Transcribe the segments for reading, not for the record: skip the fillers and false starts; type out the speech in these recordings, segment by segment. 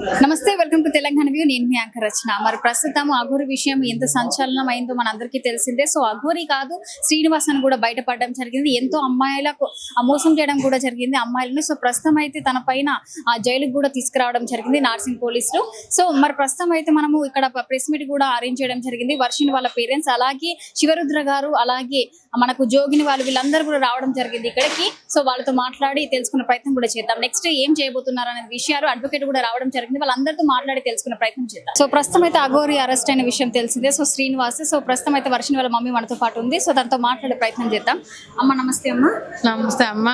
నమస్తే, welcome to Telangana view. నేను మీ anchor రచన. మరి ప్రస్తుతం అఘోరి విషయం ఎంత సంచలనం అయిందో మనందరికీ తెలిసిందే. సో అఘోరి కాదు, శ్రీనివాస్ అని కూడా బయటపడడం జరిగింది. ఎంతో అమ్మాయిలకు మోసం చేయడం కూడా జరిగింది అమ్మాయిలను. సో ప్రస్తుతం అయితే తన పైన జైలుకు కూడా తీసుకురావడం జరిగింది నార్సింగ్ పోలీసులు. సో మరి ప్రస్తుతం అయితే మనము ఇక్కడ ప్రెస్ మీట్ కూడా అరేంజ్ చేయడం జరిగింది. వర్షిని వాళ్ళ పేరెంట్స్, అలాగే శివరుద్ర గారు, అలాగే మనకు జోగిని వాళ్ళు, వీళ్ళందరూ కూడా రావడం జరిగింది ఇక్కడికి. సో వాళ్ళతో మాట్లాడి తెలుసుకునే ప్రయత్నం కూడా చేద్దాం. నెక్స్ట్ ఏం చేయబోతున్నారు అనే విషయాలు అడ్వకేట్ కూడా రావడం జరిగింది. వాళ్ళందరితో మాట్లాడి తెలుసుకునే ప్రయత్నం చేద్దాం. సో ప్రస్తుతం అయితే అఘోరి అరెస్ట్ అయిన విషయం తెలిసిందే. సో శ్రీనివాస్, సో ప్రస్తుతం అయితే వర్షిని వాళ్ళ మమ్మీ మనతో పాటు ఉంది. సో తనతో మాట్లాడే ప్రయత్నం చేద్దాం. అమ్మ నమస్తే. అమ్మ నమస్తే అమ్మ.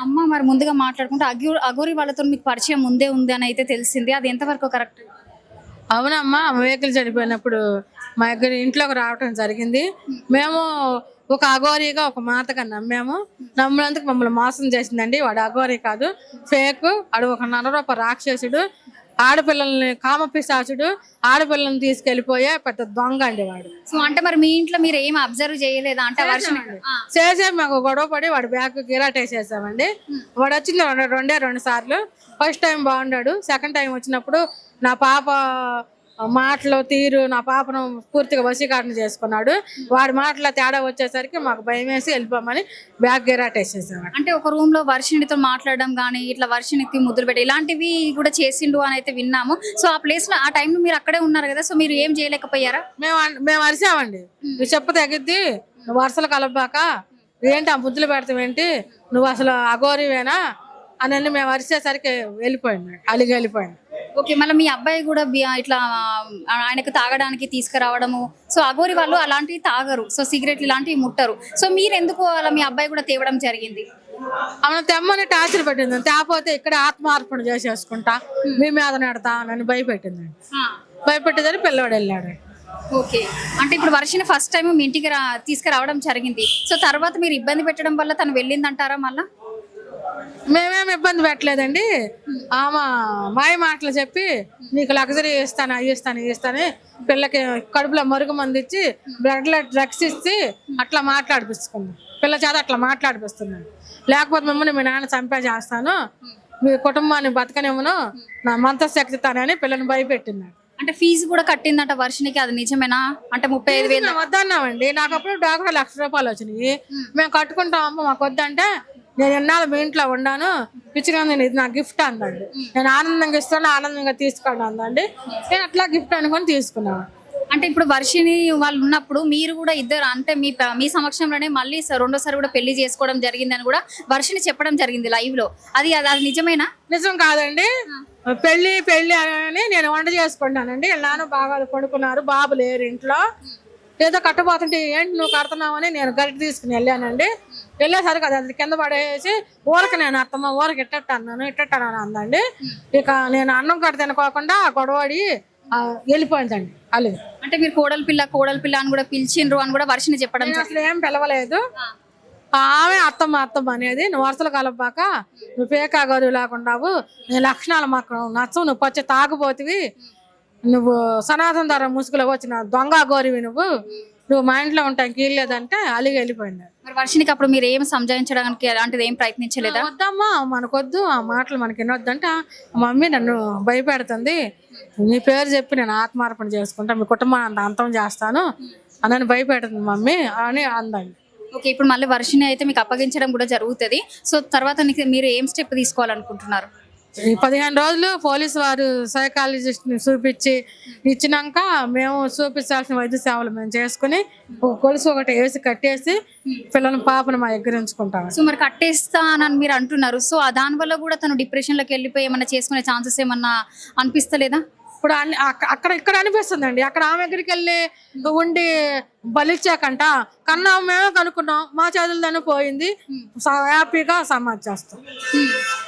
అమ్మ మరి ముందుగా మాట్లాడుకుంటే అఘోరి వాళ్ళతో మీకు పరిచయం ముందే ఉంది అని అయితే తెలిసింది. అది ఎంతవరకు కరెక్ట్? అవునమ్మా, వెహికల్ చనిపోయినప్పుడు మా దగ్గర ఇంట్లోకి రావటం జరిగింది. మేము ఒక అఘోరిగా ఒక మాతగా నమ్మినందుకు మమ్మల్ని మోసం చేసిందండి. వాడు అఘోరి కాదు, ఫేక్. వాడు ఒక నరరూప రాక్షసుడు, ఆడపిల్లల్ని కామపిశాచుడు, ఆడపిల్లల్ని తీసుకెళ్లిపోయే పెద్ద దొంగ అండి వాడు. సో అంటే మరి మీ ఇంట్లో మీరు ఏం అబ్జర్వ్ చేయలేదా? అంటే చేసే మాకు గొడవ పడి వాడు బ్యాగ్ గిరాటేసేసామండి. వాడు వచ్చింది రెండు సార్లు. ఫస్ట్ టైం బాగున్నాడు, సెకండ్ టైం వచ్చినప్పుడు నా పాప మాటలు తీరు నా పాపను పూర్తిగా వశీకరణ చేసుకున్నాడు. వాడి మాటల తేడా వచ్చేసరికి మాకు భయం వేసి వెళ్ళిపోమని బ్యాగ్ గిరాటేసేసాడు. అంటే ఒక రూమ్ లో వర్షినితో మాట్లాడడం కానీ, ఇట్లా వర్షినికి ముద్దులు పెట్టి ఇలాంటివి కూడా చేసిండు అని అయితే విన్నాము. సో ఆ ప్లేస్ లో ఆ టైంలో మీరు అక్కడే ఉన్నారు కదా, సో మీరు ఏం చేయలేకపోయారా? మేము అరిసామండి. నువ్వు చెప్పు తగ్గిద్ది, నువ్వు వరుసలు కలపాక ఏంటి ఆ ముద్దులు పెడతావేంటి, నువ్వు అసలు అఘోరివేనా అని మేము అరిసేసరికి వెళ్ళిపోయింది, అలిగి వెళ్ళిపోయింది. ఓకే, మళ్ళీ మీ అబ్బాయి కూడా ఇట్లా ఆయనకు తాగడానికి తీసుకురావడము. సో అఘోరి వాళ్ళు అలాంటివి తాగరు, సో సిగరెట్లు ఇలాంటివి ముట్టరు. సో మీరు ఎందుకు అలా మీ అబ్బాయి కూడా తేవడం జరిగింది? ఆమె తెమ్మని టార్చర్ పెట్టింది. తేపోతే ఇక్కడ ఆత్మార్పణ చేసేసుకుంటా, మీ మీద నెడతా నన్ను భయపెట్టిందండి. భయపెట్టేదని పిల్లవాడు వెళ్ళాడు. ఓకే, అంటే ఇప్పుడు వర్షిని ఫస్ట్ టైం మీ ఇంటికి తీసుకురావడం జరిగింది. సో తర్వాత మీరు ఇబ్బంది పెట్టడం వల్ల తను వెళ్ళిందంటారా? మళ్ళా మేమేమి ఇబ్బంది పెట్టలేదండి. ఆమె మాయ మాటలు చెప్పి నీకు లగ్జరీ ఇస్తాను, అవి ఇస్తాను, ఇవి ఇస్తాను, పిల్లకి కడుపులో మరుగు మంది ఇచ్చి బ్లడ్లో డ్రగ్స్ ఇచ్చి అట్లా మాట్లాడిపిస్తుంది. పిల్ల చేత అట్లా మాట్లాడిపిస్తున్నాను. లేకపోతే మిమ్మల్ని మీ నాన్న చంపే చేస్తాను, మీ కుటుంబాన్ని బతకనివ్వను, నా మంత్రశక్తి తానని పిల్లని భయపెట్టింది. అంటే ఫీజు కూడా కట్టిందట వర్షినికి, అది నిజమేనా? అంటే 35,000 వద్దన్నామండి. నాకు అప్పుడు డాక్టర్ ₹1,00,000 వచ్చినాయి. మేము కట్టుకుంటాం అమ్మ, మాకు వద్దంటే నేను ఎన్నాళ్ళు మీ ఇంట్లో ఉన్నాను, పిచ్చిగా ఇది నా గిఫ్ట్ అందండి. నేను ఆనందంగా ఇస్తాను, ఆనందంగా తీసుకోండి అందండి. నేను అట్లా గిఫ్ట్ అనుకొని తీసుకున్నాను. అంటే ఇప్పుడు వర్షిని వాళ్ళు ఉన్నప్పుడు మీరు కూడా ఇద్దరు, అంటే మీ సమక్షంలోనే మళ్ళీ రెండోసారి కూడా పెళ్లి చేసుకోవడం జరిగిందని కూడా వర్షిని చెప్పడం జరిగింది లైవ్ లో. అది నిజమేనా? నిజం కాదండి. పెళ్లి పెళ్లి అని నేను వంట చేసుకుంటానండి. నాన్న బాగా పడుకున్నారు, బాబు లేరు ఇంట్లో. ఏదో కట్టబోతుంటే ఏంటి నువ్వు కడుతున్నావని నేను గరిట తీసుకుని వెళ్ళానండి. వెళ్ళేసరికి అది కింద పడేసి ఊరకి నేను అత్తమ్మ ఊరకి ఇట్టన్నాను అందండి. ఇక నేను అన్నం కట్ట తినుకోకుండా గొడవడి వెళ్ళిపోయిందండి. అల్లు అంటే మీరు కోడలి పిల్ల అని కూడా పిలిచిండ్రు అని కూడా వర్షిని చెప్పడం? అసలు ఏం పిలవలేదు. ఆమె అత్తమ్మ అనేది, నువ్వు వరుసలు కలపాక నువ్వు పేకా గౌరవ లేకుండావు, నీ లక్షణాలు మాకు నచ్చవు, నువ్వు పచ్చి తాగుపోతివి, నువ్వు సనాతన ధర ముసుగులో వచ్చిన దొంగ గౌరవి, నువ్వు మా ఇంట్లో ఉంటానికి వీల్లేదంటే అలిగి వెళ్ళిపోయింది. మరి వర్షినికి అప్పుడు మీరు ఏం సంజాయించడానికి అలాంటిది ఏం ప్రయత్నించలేదా? వద్దమ్మా, మనకొద్దు ఆ మాటలు మనకి వినొద్దంటే, మమ్మీ నన్ను భయపెడుతుంది, నీ పేరు చెప్పి నేను ఆత్మార్పణ చేసుకుంటా, మీ కుటుంబాన్ని అంతం చేస్తాను అని భయపెడుతుంది మమ్మీ అని అందండి. ఓకే, ఇప్పుడు మళ్ళీ వర్షిని అయితే మీకు అప్పగించడం కూడా జరుగుతుంది. సో తర్వాత మీరు ఏం స్టెప్ తీసుకోవాలనుకుంటున్నారు? ఈ 15 రోజులు పోలీసు వారు సైకాలజిస్ట్ని చూపించి ఇచ్చినాక మేము చూపించాల్సిన వైద్య సేవలు మేము చేసుకుని ఒక గొలుసు ఒకటి వేసి కట్టేసి పిల్లల పాపను మా దగ్గర ఉంచుకుంటాం. సో మరి కట్టేస్తానని మీరు అంటున్నారు. సో దానివల్ల కూడా తను డిప్రెషన్లోకి వెళ్ళిపోయి ఏమన్నా చేసుకునే ఛాన్సెస్ ఏమన్నా అనిపిస్తలేదా? ఇప్పుడు ఇక్కడ అనిపిస్తుందండి. అక్కడ ఆమె దగ్గరికి వెళ్ళి ఉండి బలిచ్చాకంట కన్నా మేమే కనుక్కున్నాం, మా చేతులతోనే పోయింది, హ్యాపీగా సమాజ్ చేస్తాం.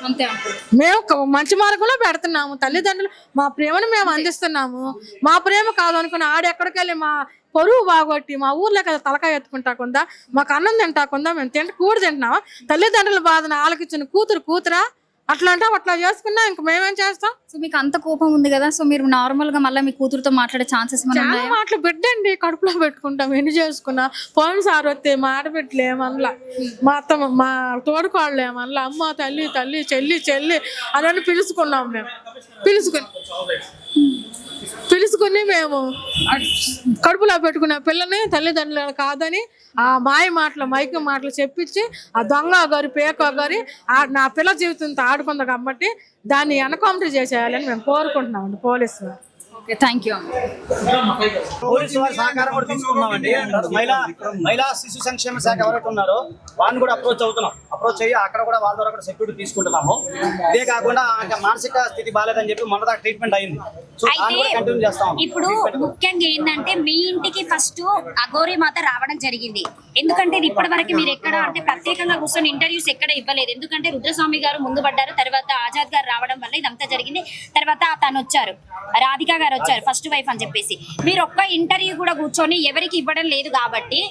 అంతే, మేము మంచి మార్గంలో పెడుతున్నాము. తల్లిదండ్రులు మా ప్రేమను మేము అందిస్తున్నాము. మా ప్రేమ కాదనుకుని ఆడెక్కడికి వెళ్ళి మా పొరుగు బాగొట్టి మా ఊర్లో కదా తలకాయ ఎత్తుకుంటాకుందా, మాకు అన్నం తింటాకుందా, మేము కూడి తింటున్నావా? తల్లిదండ్రుల బాధను ఆలకించిన కూతురా అట్లా అంటే అట్లా చేసుకున్నా ఇంక మేమేం చేస్తాం. సో మీకు అంత కోపం ఉంది కదా, సో మీరు నార్మల్ గా మళ్ళీ మీ కూతురుతో మాట్లాడే ఛాన్సెస్ ఏమైనా చాలా ఉన్నాయా? మాటలు బిడ్డండి కడుపులో పెట్టుకుంటాం, ఎన్ని చేసుకున్నా. పోయిన సార్ వస్తే మా ఆడబిడ్డలు ఏమనలా, మా అత్త మా తోడుకోళ్ళు ఏమనలా, అమ్మ తల్లి తల్లి చెల్లి చెల్లి అని పిలుచుకున్నాం మేము. పిలుచుకుని మేము కడుపులో పెట్టుకున్న పిల్లని తల్లిదండ్రులు కాదని ఆ మైకి మాటలు చెప్పించి ఆ దొంగ గారి పేక గారి నా పిల్ల జీవితంతో ఆడుకుంది కాబట్టి దాన్ని ఎన్కౌంటర్ చేసేయాలని మేము కోరుకుంటున్నామండి పోలీసులు. Okay, thank you. పోలీసు వారి సహకారం కూడా తీసుకున్నామండి. మహిళా శిశు సంక్షేమ శాఖ ఎవరైతే ఉన్నారో వాళ్ళని కూడా అప్రోచ్ అయ్యి అక్కడ కూడా వాళ్ళ ద్వారా కూడా సెక్యూరిటీ తీసుకుంటున్నాము. ఇదే కాకుండా మానసిక స్థితి బాగాలేదని చెప్పి మొన్న దాకా ట్రీట్మెంట్ అయింది. సో దాన్ని కూడా కంటిన్యూ చేస్తాం. ఇప్పుడు ముఖ్యంగా ఏంటంటే మీ ఇంటికి ఫస్ట్ అఘోరి మాత రావడం జరిగింది. ఎందుకంటే ఇప్పటి వరకు మీరు ఎక్కడ అంటే ప్రత్యేకంగా కూర్చొని ఇంటర్వ్యూస్ ఎక్కడ ఇవ్వలేదు. ఎందుకంటే రుద్రస్వామి గారు ముందు పడ్డారు, తర్వాత ఆజాద్ గారు రావడం వల్ల ఇదంతా జరిగింది. తర్వాత తను వచ్చారు, రాధిక గారు వచ్చారు ఫస్ట్ వైఫ్ అని చెప్పేసి. మీరు ఒక్క ఇంటర్వ్యూ కూడా కూర్చొని ఎవరికి ఇవ్వడం లేదు కాబట్టి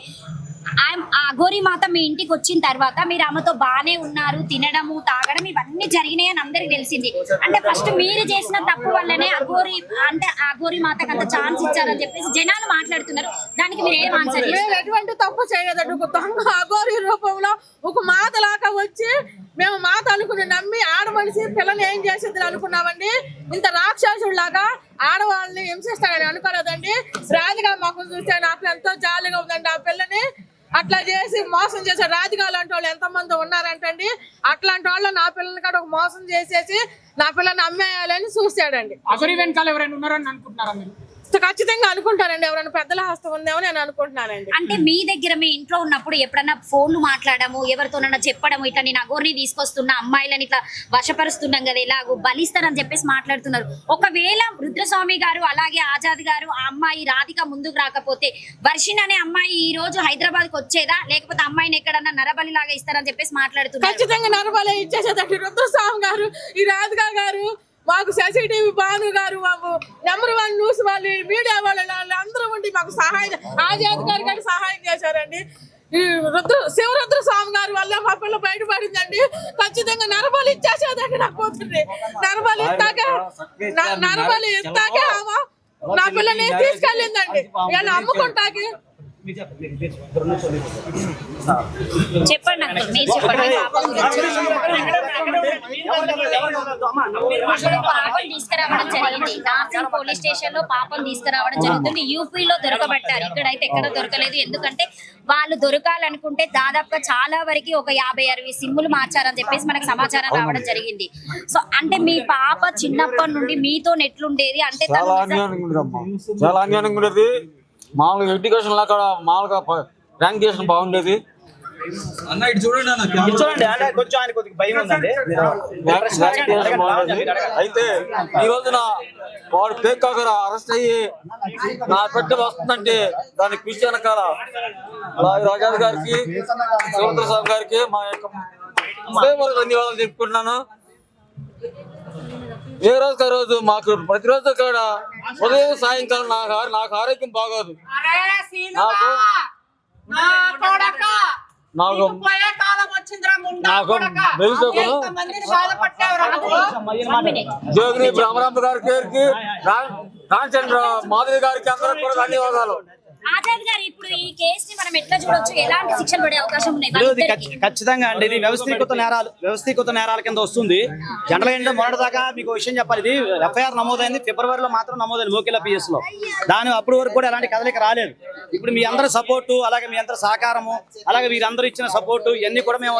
ఆ అఘోరి మాత మీ ఇంటికి వచ్చిన తర్వాత మీరు ఆమెతో బాగానే ఉన్నారు, తినడము తాగడం ఇవన్నీ జరిగినాయి అని అందరికి తెలిసింది. అంటే ఫస్ట్ మీరు చేసిన తప్పు వల్లనే అఘోరి మాతకు అంత ఛాన్స్ ఇచ్చారని చెప్పేసి జనాలు మాట్లాడుతున్నారు. దానికి మీరు ఏం ఆన్సర్? మేము ఎటువంటి తప్పు చేయలేదండి. ఒక దొంగ అఘోరి రూపంలో ఒక మాత లాగా వచ్చి మేము మాత అనుకుని నమ్మి ఆడమనిషి పిల్లని ఏం చేసేది అనుకున్నామండి. ఇంత రాక్షసుడిలాగా ఆడవాళ్ళని హింసిస్తాడని అనుకోలేదండి. రాధిక మాకు చూస్తే నాకు ఎంతో జాలీగా ఉందండి. ఆ పిల్లని అట్లా చేసి మోసం చేశారు. రాధిక లాంటి వాళ్ళు ఎంతమంది ఉన్నారంటండి. అట్లాంటి వాళ్ళు నా పిల్లల్ని కూడా ఒక మోసం చేసేసి నా పిల్లని అమ్మేయాలని చూశాడండి. అఘోరి వెనకాల ఎవరైనా ఉన్నారని అనుకుంటున్నారా మీరు? ఖచ్చితంగా అనుకుంటానండి, ఎవరైనా పెద్దల హస్తం ఉందేమో నేను అనుకుంటున్నానండి. అంటే మీ దగ్గర మీ ఇంట్లో ఉన్నప్పుడు ఎప్పుడన్నా ఫోన్లు మాట్లాడము, ఎవరితోనన్నా చెప్పడము, ఇట్లా నేను అఘోరిని తీసుకొస్తున్నా, అమ్మాయిలని ఇట్లా వశపరుస్తున్నాం కదా, ఇలాగో బలిస్తారని చెప్పేసి మాట్లాడుతున్నారు. ఒకవేళ రుద్రస్వామి గారు అలాగే ఆజాద్ గారు ఆ అమ్మాయి రాధిక ముందుకు రాకపోతే వర్షిణ్ అనే అమ్మాయి ఈ రోజు హైదరాబాద్ కు వచ్చేదా, లేకపోతే అమ్మాయిని ఎక్కడన్నా నరబలి లాగా ఇస్తారని చెప్పేసి మాట్లాడుతున్నారు. ఖచ్చితంగా నరబలి ఇచ్చేసేదండి రుద్రస్వామి గారు, ఈ రాధిక గారు, మాకు శశిటీవీ భాను గారు, మాకు నెంబర్ 1 న్యూస్ వాళ్ళు, మీడియా వాళ్ళు అందరూ ఉండి మాకు సహాయం, ఆజాద్ గారు కానీ సహాయం చేశారండి. ఈ శివరుద్ర స్వామి గారి వల్ల మా పిల్ల బయటపడిందండి. ఖచ్చితంగా నరబలి ఇచ్చేసేదండి నా కూతుర్ని. నరబలి ఇస్తాకే నా పిల్లని తీసుకెళ్ళిందండి. ఇలా అమ్ముకుంటాకి. చెప్పండి అంకుల్, మీరు చెప్పండి. పాపం తీసుకురావడం జరిగింది, నార్సింగ్ పోలీస్ స్టేషన్ లో పాపం తీసుకురావడం జరుగుతుంది. యూపీలో దొరకబట్టారు, ఇక్కడైతే ఎక్కడ దొరకలేదు. ఎందుకంటే వాళ్ళు దొరకాలనుకుంటే దాదాపుగా చాలా వరకు ఒక 50-60 సిమ్ములు మార్చారని చెప్పేసి మనకు సమాచారం రావడం జరిగింది. సో అంటే మీ పాప చిన్నప్పటి నుండి మీతో ఎట్లుండేది అంటే చాలా అన్యాయంగా ఉండేది. మామూలుగా ఎడ్యుకేషన్ లాగా మామూలుగా ర్యాంక్ చేసిన బాగుండేది. అన్న ఇటు చూడండి, అంటే కొంచెం ఆయన కొద్దిగా భయం ఉందండి. అయితే ఈ రోజున వాడు పేక్ కాకర అరెస్ట్ అయ్యి నా బిడ్డ వస్తుందంటే దానికి కృషి వెనకాల రాజాద్ గారికి, శివరుద్ర స్వామి గారికి మా యొక్క ధన్యవాదాలు చెప్పుకుంటున్నాను. ఏ రోజుకి ఆ రోజు మాకు ప్రతిరోజు ఇక్కడ ఉదయం సాయంకాలం నాకు ఆరోగ్యం బాగోదు. జోగిని బ్రహ్మరాంబ గారికి, రామచంద్ర మాధవి గారికి అందరికి కూడా ధన్యవాదాలు. ఆజాద్ గారు, ఇప్పుడు ఈ కేసుని మనం ఎట్లా చూడొచ్చు, ఎలాంటి శిక్షలు పడే అవకాశం ఉన్నాయి? ఖచ్చితంగా అండి, ఇది వ్యవస్థీకృత నేరాల కింద వస్తుంది. జనరల్ ఏంటంటే మొదటి దాకా మీకు విషయం చెప్పాలి, ఇది ఎఫ్ఐఆర్ నమోదైంది ఫిబ్రవరిలో మాత్రం నమోదైంది మోకిల పిఎస్ లో. దాని అప్పటి వరకు కూడా ఎలాంటి కదలిక రాలేదు. ఇప్పుడు మీ అందరి సపోర్టు, అలాగే మీ అందరి సహకారము, అలాగే వీరందరూ ఇచ్చిన సపోర్టు, ఇవన్నీ కూడా మేము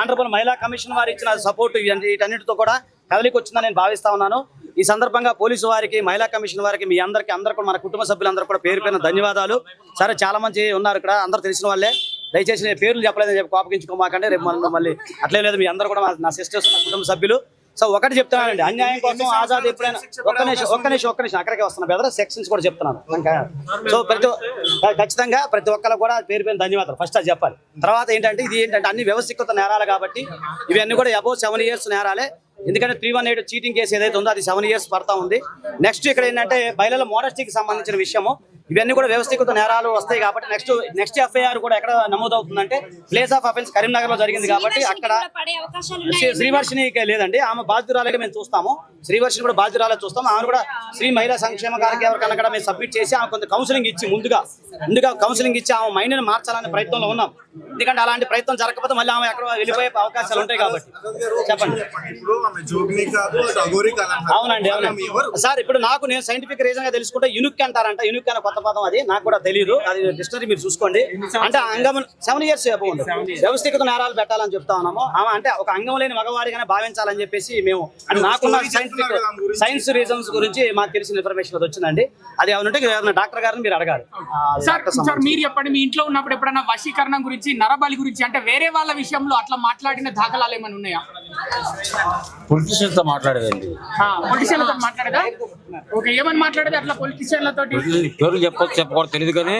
ఆనరబుల్ మహిళా కమిషన్ వారు ఇచ్చిన సపోర్టు, వీటన్నిటితో కూడా కదలిక వచ్చిందని నేను భావిస్తా ఉన్నాను. ఈ సందర్భంగా పోలీసు వారికి, మహిళా కమిషన్ వారికి, మీ అందరూ కూడా, మన కుటుంబ సభ్యులందరూ కూడా పేరు పేరున ధన్యవాదాలు. సరే, చాలా మంది ఉన్నారు ఇక్కడ, అందరూ తెలిసిన వాళ్ళే. దయచేసి నేను పేర్లు చెప్పలేదని చెప్పి కోపగించుకోమాకండి. రేపు మళ్ళీ అట్లే లేదు, మీ అందరూ కూడా నా సిస్టర్స్, నా కుటుంబ సభ్యులు. సో ఒకటి చెప్తున్నానండి, అన్యాయం కోసం ఆజాద్ ఎప్పుడైనా ఒక్క నిమిషం అక్కడికే వస్తున్నా బెదర్, సెక్షన్స్ కూడా చెప్తున్నాను. సో ఖచ్చితంగా ప్రతి ఒక్కరు కూడా పేరు పేరు ధన్యవాదాలు ఫస్ట్ అది చెప్పాలి. తర్వాత ఏంటంటే ఇది ఏంటంటే అన్ని వ్యవస్థీకృత నేరాలు కాబట్టి ఇవన్నీ కూడా అబౌవ్ 7 years నేరాలే. ఎందుకంటే 318 చీటింగ్ కేసు ఏదైతే ఉందో అది 7 years పడతా ఉంది. నెక్స్ట్ ఇక్కడ ఏంటంటే బయలుల మోడస్టీకి సంబంధించిన విషయము, ఇవన్నీ కూడా వ్యవస్థీకృత నేరాలు వస్తాయి కాబట్టి నెక్స్ట్ ఎఫ్ఐఆర్ కూడా ఎక్కడ నమోదవుతుందంటే ప్లేస్ ఆఫ్ అఫెన్స్ కరీంనగర్ లో జరిగింది కాబట్టి అక్కడ పడే అవకాశాలు ఉన్నాయి. శ్రీవర్షినికి లేదండి, ఆమె బాధితురాలుగా మేము చూస్తాము. శ్రీవర్షిని కూడా బాధితురాలుగా చూస్తాము. ఆమె కూడా శ్రీ మహిళా సంక్షేమ కార్యక్రమం కూడా మేము సబ్మిట్ చేసి ఆమె కొంత కౌన్సిలింగ్ ఇచ్చి ముందుగా కౌన్సిలింగ్ ఇచ్చి ఆమె మైండ్ని మార్చాలనే ప్రయత్నంలో ఉన్నాం. ఎందుకంటే అలాంటి ప్రయత్నం జరగకపోతే మళ్ళీ ఆమె ఎక్కడ వెళ్ళిపోయే అవకాశాలు ఉంటాయి కాబట్టి. చెప్పండి. అవునండి, అవునండి సార్. ఇప్పుడు నేను సైంటిఫిక్ రీజన్ గా తెలుసుకుంటే యునిక్ అంటారంట. యునిక్ అనే కొత్త పదం, అది నాకు కూడా తెలియదు. అది డిక్షనరీ మీరు చూసుకోండి. అంటే అంగం 7 years వ్యవస్థీకృత నేరాలు పెట్టాలని చెప్తా ఉన్నాము. ఆమె అంటే ఒక అంగం లేని మగవాడిగానే భావించాలని చెప్పేసి మేము అంటే నాకున్న సైన్స్ రీజన్స్ గురించి మాకు తెలిసిన ఇన్ఫర్మేషన్ వచ్చిందండి. అది ఏమంటే డాక్టర్ గారిని మీరు అడగాలి. సార్ మీరు చెప్పండి, మీ ఇంట్లో ఉన్నప్పుడు ఎప్పుడైనా వశీకరణం గురించి, నరబలి గురించి అంటే వేరే వాళ్ళ విషయంలో అట్లా మాట్లాడిన దాఖలాలు ఏమైనా ఉన్నాయా? పొలిటీషియన్స్ తో మాట్లాడేదండి. పొలిటీషియన్లతో మాట్లాడేదా? ఓకే, ఏమని మాట్లాడేది అట్లా పొలిటీషియన్లతో? పేరు చెప్పకూడదు తెలియదు కానీ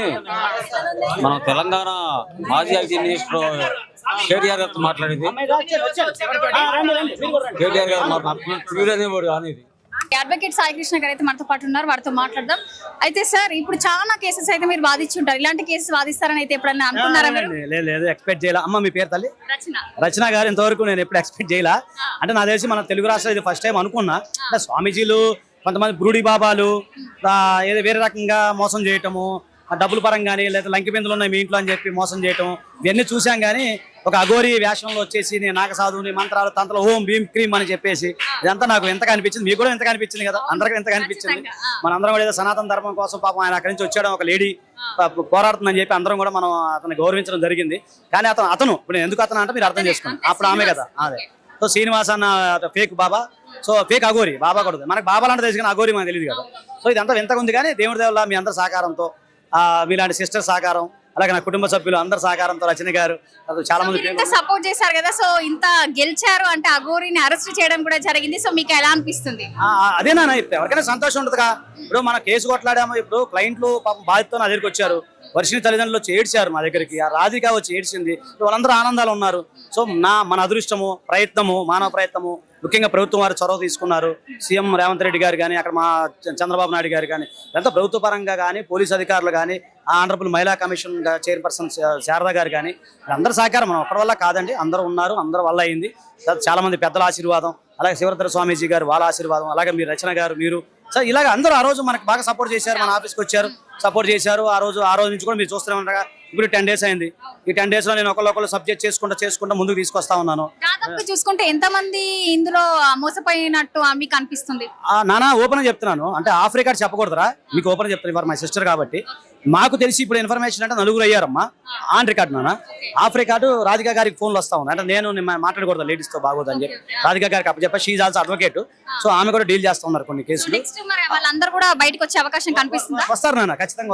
మన తెలంగాణ మాజీ ఐటీ మినిస్టర్ కేటీఆర్ గారితో మాట్లాడేది. కేటీఆర్ గారు అనేవాడు అనేది. అడ్వకేట్ సాయి కృష్ణ గారు అయితే మనతో పాటు ఉన్నారు, వారితో మాట్లాడదాం. అయితే సార్, ఇప్పుడు చాలా కేసెస్ అయితే మీరు వాదించుంటారు. ఇలాంటి కేసెస్ వాదిస్తారని అయితే ఎప్పుడన్నా అనుకున్నారా మీరు? లేదు, ఎక్స్పెక్ట్ చేయాల. అమ్మ మీ పేరు తల్లి? రచన గారు. ఇంతవరకు నేను ఎప్పుడు ఎక్స్పెక్ట్ చేయాల. అంటే నాకు తెలిసి మన తెలుగు రాష్ట్రాలు ఇది ఫస్ట్ టైం అనుకున్నా. అంటే స్వామీజీలు కొంతమంది బ్రూడి బాబాలు ఏదో వేరే రకంగా మోసం చేయటము, డబ్బుల పరంగానే లేదా లంకి బిందులు ఉన్నాయి మీ ఇంట్లో అని చెప్పి మోసం చేయటం, ఇవన్నీ చూసాం. కానీ ఒక అఘోరి వేషంలో వచ్చేసి నేను నాగసాధుని మంత్రాలు తంత్రాలు ఓం భీమ్ క్రీమ్ అని చెప్పేసి ఇదంతా నాకు ఎంతగా అనిపించింది. మీకు కూడా ఎంతగా అనిపించింది కదా, అందరికీ ఎంతగా అనిపించింది. మనందరం కూడా ఏదో సనాతన ధర్మం కోసం పాపం ఆయన అక్కడి నుంచి వచ్చాడు, ఒక లేడీ పోరాడుతుందని చెప్పి అందరం కూడా మనం అతన్ని గౌరవించడం జరిగింది. కానీ అతను ఇప్పుడు ఎందుకు అతను అంటే మీరు అర్థం చేసుకోండి, అప్పుడు ఆమె కదా అదే. సో శ్రీనివాస్ అన్న ఫేక్ బాబా, సో ఫేక్ అఘోరి బాబా కూడా మనకు బాబా అంటే తెలుసు కానీ అఘోరి మనకు తెలియదు కదా. సో ఇదంతా వింతగా ఉంది. కానీ దేవుడి దేవుళ్ళ మీ అందరి సహకారంతో, మీలాంటి సిస్టర్ సహకారం, అలాగే నా కుటుంబ సభ్యులు అందరి సహకారంతో, రచన గారు చాలా మంది సపోర్ట్ చేశారు కదా. సో ఇంత గెలిచారు అంటే అఘోరిని అరెస్ట్ చేయడం కూడా జరిగింది. సో మీకు ఎలా అనిపిస్తుంది? అదేనా ఎవరికైనా సంతోషం ఉంటుందిగా. ఇప్పుడు మన కేసు కొట్లాడాము, ఇప్పుడు క్లయింట్లు పాపం బాధితులు నా దగ్గరికి వచ్చారు, వర్షిని తల్లిదండ్రులు వచ్చి ఏడ్చారు మా దగ్గరికి, ఆ రాధిక వచ్చి ఏడ్చింది. వాళ్ళందరూ ఆనందాలు ఉన్నారు. సో మన అదృష్టము, ప్రయత్నము, మానవ ప్రయత్నము, ముఖ్యంగా ప్రభుత్వం వారు చొరవ తీసుకున్నారు. సీఎం రేవంత్ రెడ్డి గారు కానీ, అక్కడ మా చంద్రబాబు నాయుడు గారు కానీ, ఎంత ప్రభుత్వ పరంగా కానీ, పోలీస్ అధికారులు కానీ, ఆనరబుల్ మహిళా కమిషన్ చైర్పర్సన్ శారదా గారు కానీ, అందరి సహకారం మనం ఒక్కడి వల్ల కాదండి, అందరూ ఉన్నారు, అందరి వల్ల అయింది. చాలా మంది పెద్దల ఆశీర్వాదం, అలాగే శివరుద్ర స్వామీజీ గారు వాళ్ళ ఆశీర్వాదం, అలాగే మీరు రచన గారు, మీరు సో ఇలాగ అందరూ ఆ రోజు మనకు బాగా సపోర్ట్ చేశారు. మన ఆఫీస్కి వచ్చారు, సపోర్ట్ చేశారు. ఆ రోజు నుంచి కూడా మీరు చూస్తూనే ఉంటారు. ఇప్పుడు 10 days అయింది. ఈ 10 days లో నేను ఒకళ్ళు సబ్జెక్ట్ చేసుకుంటూ ముందుకు తీసుకొస్తా ఉన్నాను. దాదాపు చూసుకుంటే ఎంతమంది ఇందులో మోసపోయినట్టు మీకు అనిపిస్తుంది? నానా ఓపెన్ చెప్తున్నాను, అంటే ఆఫ్ రికార్డ్ చెప్పకూడదురా, మీకు ఓపెన్ చెప్తాను. ఇవాళ మై సిస్టర్ కాబట్టి మాకు తెలిసి ఇప్పుడు ఇన్ఫర్మేషన్ అంటే 4 అయ్యారమ్మా ఆన్ రికార్డ్. నాన్న ఆఫ్ రికార్డు రాధిక గారికి ఫోన్లు వస్తా ఉన్నాయి. అంటే నేను మాట్లాడకూడదు లేడీస్ తో బాగోదు అని చెప్పి రాధిక గారికి అప్పచెప్ప. She is also advocate. So ఆమె కూడా డీల్ చేస్తా ఉన్నారు కొన్ని కేసులు. వాళ్ళందరూ కూడా బయటకు వచ్చే అవకాశం కనిపిస్తుంది. వస్తారు నాన్న, ఖచ్చితంగా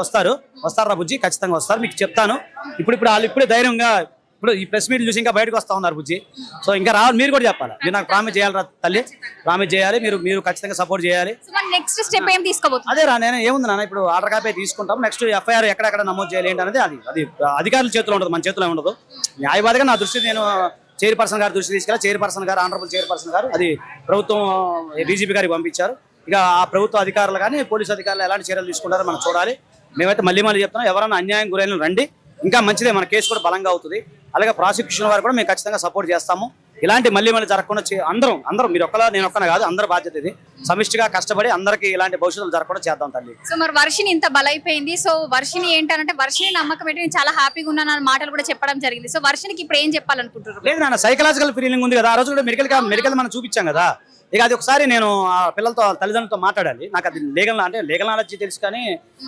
వస్తారు బుజ్జి, ఖచ్చితంగా వస్తారు. మీకు చెప్తాను. ఇప్పుడు వాళ్ళు ఇప్పుడే ధైర్యంగా ఇప్పుడు ఈ ప్రెస్ మీట్ చూసి ఇంకా బయటకు వస్తా ఉన్నారు బుజ్జి. సో ఇంకా రావాలి, మీరు కూడా చెప్పాలి. మీరు నాకు ప్రామిస్ చేయాలి తల్లి, ప్రామిస్ చేయాలి. మీరు ఖచ్చితంగా సపోర్ట్ చేయాలి. నెక్స్ట్ స్టెప్ ఏం తీసుకోబోతుంది? అదే నేను ఏముంది నాన్న, ఇప్పుడు ఆర్డర్ కాపీ తీసుకుంటాం. నెక్స్ట్ ఎఫ్ఐఆర్ ఎక్కడెక్కడ నమోదు చేయాలి ఏంటి అనేది అది అధికారుల చేతిలో ఉంటుంది, మన చేతిలో ఉండదు. న్యాయవాదిగా నా దృష్టి నేను చైర్పర్సన్ గారి దృష్టి తీసుకెళ్ళి, చైర్పర్సన్ గారు, ఆనరబుల్ చైర్పర్సన్ గారు అది ప్రభుత్వం డీజీపీ గారికి పంపించారు. ఇక ఆ ప్రభుత్వ అధికారులు కానీ పోలీసు అధికారులు ఎలాంటి చర్యలు తీసుకుంటారో మనం చూడాలి. మేమైతే మళ్ళీ చెప్తున్నాం, ఎవరైనా అన్యాయం గురైన రండి, ఇంకా మంచిదే, మన కేసు కూడా బలంగా అవుతుంది. అలాగే ప్రాసిక్యూషన్ వారు కూడా మేము ఖచ్చితంగా సపోర్ట్ చేస్తాము. ఇలాంటి మళ్ళీ జరగకుండా అందరం మీరు నేను ఒక్కనే కాదు, అందరి బాధ్యత ఇది. సమిష్టిగా కష్టపడి అందరికి ఇలాంటి భవిష్యత్తులు జరగకుండా చేద్దాం తల్లి. సో మరి వర్షిని ఇంత బలైపోయింది. సో వర్షిని ఏంటంటే వర్షిని నమ్మకం పెట్టి నేను చాలా హ్యాపీగా ఉన్నాను మాటలు కూడా చెప్పడం జరిగింది. సో వర్షినికి ఇప్పుడు ఏం చెప్పాలనుకుంటున్నారు? లేదు నాన్న, సైకలాజికల్ ఫీలింగ్ ఉంది కదా. ఆ రోజు కూడా మెడికల్ మనం చూపించాం కదా. ఇక అది ఒకసారి నేను ఆ పిల్లలతో తల్లిదండ్రులతో మాట్లాడాలి. నాకు అది లీగల్ నాలెడ్జ్ తెలుసు కానీ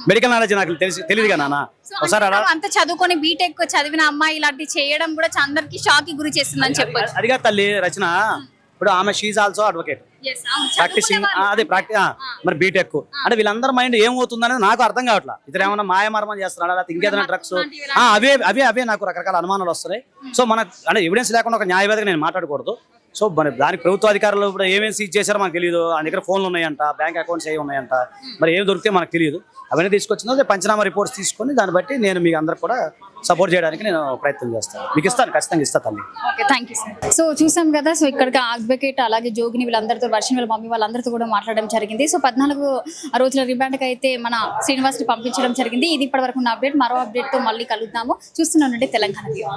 మెడికల్ నాలెడ్జ్ నాకు తెలియదు కదా నాన్న. ఒకసారి అంత చదువుకొని బీటెక్ చదివిన అమ్మాయి ఇలాంటి చేయడం కూడా అందరికి షాక్ కి గురి చేస్తుందని చెప్పొచ్చు. అదిగా తల్లి రచన. ఇప్పుడు ఆమె షీజ్ ఆల్సో అడ్వకేట్, ప్రాక్టీసింగ్ మరి బీటెక్. అంటే వీళ్ళందరి మైండ్ ఏమవుతుంది అనేది నాకు అర్థం కావట్లేదు. ఇతర ఏమన్నా మాయమర్మం చేస్తున్నాడా, లేకపోతే ఇంకేదైనా డ్రగ్స్, అవే నాకు రకరకాల అనుమానాలు వస్తున్నాయి. సో మనకు అంటే ఎవిడెన్స్ లేకుండా ఒక న్యాయవాదిగా నేను మాట్లాడకూడదు. సో మరి దానికి ప్రభుత్వ అధికారులు ఇప్పుడు ఏమేమి సీజ్ చేశారో మనకు తెలియదు. ఆ దగ్గర ఫోన్లు ఉన్నాయంట, బ్యాంక్ అకౌంట్స్ ఏమి ఉన్నాయంట, మరి ఏం దొరికితే మనకు తెలియదు. అవన్నీ తీసుకొచ్చిందో పంచనామా రిపోర్ట్స్ తీసుకొని దాన్ని బట్టి నేను మీకు అందరికి కూడా సపోర్ట్ చేయడానికి నేను ప్రయత్నం చేస్తాను. మీకు ఇస్తాను, ఖచ్చితంగా ఇస్తాను తల్లి. Okay, thank you sir. So చూసాం కదా, సో ఇక్కడికి అడ్వకేట్ అలాగే జోగిని వీళ్ళందరితో, వర్షం వాళ్ళ మమ్మీ వాళ్ళందరితో కూడా మాట్లాడడం జరిగింది. సో 14 రోజుల రిమాండ్కి అయితే మన శ్రీనివాస్ని పంపించడం జరిగింది. ఇది ఇప్పటివరకు ఉన్న అప్డేట్. మరో అప్డేట్తో మళ్ళీ కలుద్దాము. చూస్తున్నానండి తెలంగాణ వ్యూ.